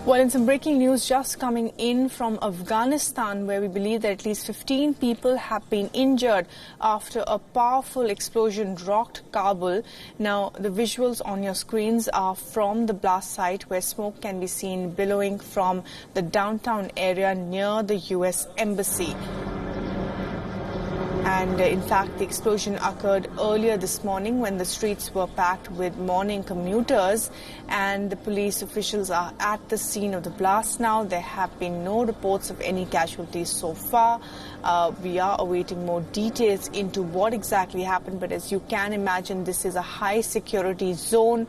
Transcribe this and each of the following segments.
Well, in some breaking news just coming in from Afghanistan, where we believe that at least 15 people have been injured after a powerful explosion rocked Kabul. Now, the visuals on your screens are from the blast site where smoke can be seen billowing from the downtown area near the U.S. Embassy. And in fact, the explosion occurred earlier this morning when the streets were packed with morning commuters, and the police officials are at the scene of the blast now. There have been no reports of any casualties so far. We are awaiting more details into what exactly happened, but as you can imagine, this is a high security zone.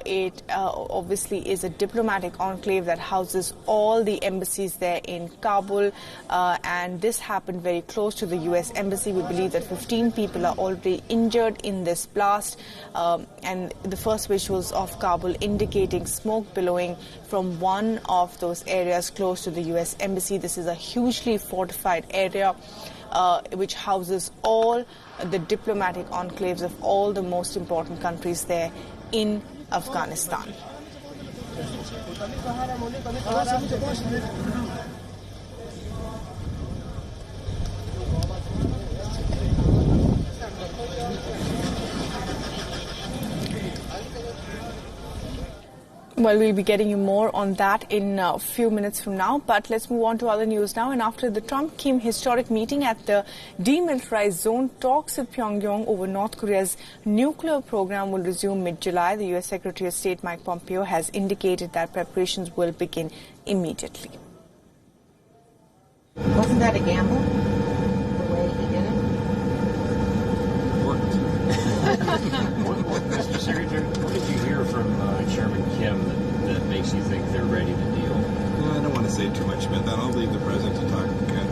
It obviously is a diplomatic enclave that houses all the embassies there in Kabul, and this happened very close to the U.S. Embassy. We believe that 15 people are already injured in this blast, and the first visuals of Kabul indicating smoke billowing from one of those areas close to the U.S. Embassy. This is a hugely fortified area which houses all the diplomatic enclaves of all the most important countries there in Afghanistan. Well, we'll be getting you more on that in a few minutes from now, but let's move on to other news now. And after the Trump-Kim historic meeting at the demilitarized zone, talks with Pyongyang over North Korea's nuclear program will resume mid-July. The U.S. Secretary of State Mike Pompeo has indicated that preparations will begin immediately. Wasn't that a gamble, the way he did it? Mr. Secretary, what did you hear from Chairman Kim that makes you think they're ready to deal? Well, I don't want to say too much about that. I'll leave the President to talk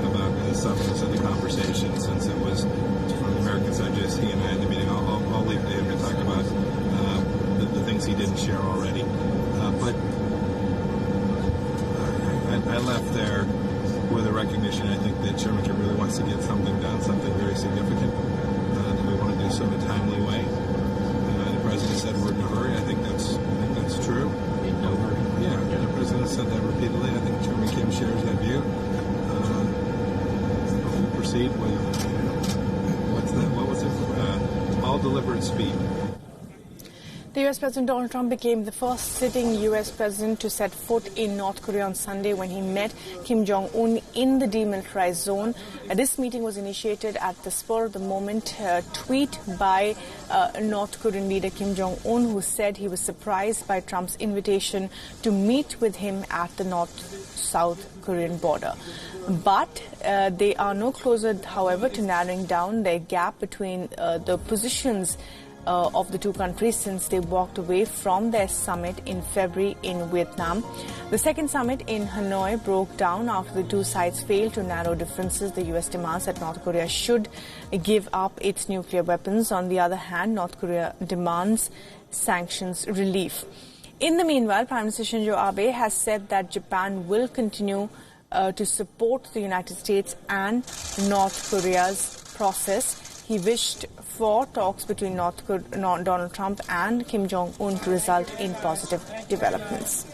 about the substance of the conversation, since it was from the American side, just he and I in the meeting. I'll leave it to him to talk about the things he didn't share already. But I left there with a recognition, I think, that Chairman Kim really wants to get something done, something very significant, that we want to do so in a timely way. The President said we're in a hurry. I think that's true. In no hurry? Yeah, the President said that repeatedly. I think Chairman Kim shares that view. We'll proceed with, what was it? All deliberate speed. The U.S. President Donald Trump became the first sitting U.S. president to set foot in North Korea on Sunday when he met Kim Jong-un in the demilitarized zone. This meeting was initiated at the spur of the moment tweet by North Korean leader Kim Jong-un, who said he was surprised by Trump's invitation to meet with him at the North-South Korean border. But they are no closer, however, to narrowing down their gap between the positions of the two countries since they walked away from their summit in February in Vietnam. The second summit in Hanoi broke down after the two sides failed to narrow differences. The U.S. demands that North Korea should give up its nuclear weapons. On the other hand, North Korea demands sanctions relief. In the meanwhile, Prime Minister Shinzo Abe has said that Japan will continue to support the United States and North Korea's process. He wished for talks between Donald Trump and Kim Jong-un to result in positive developments.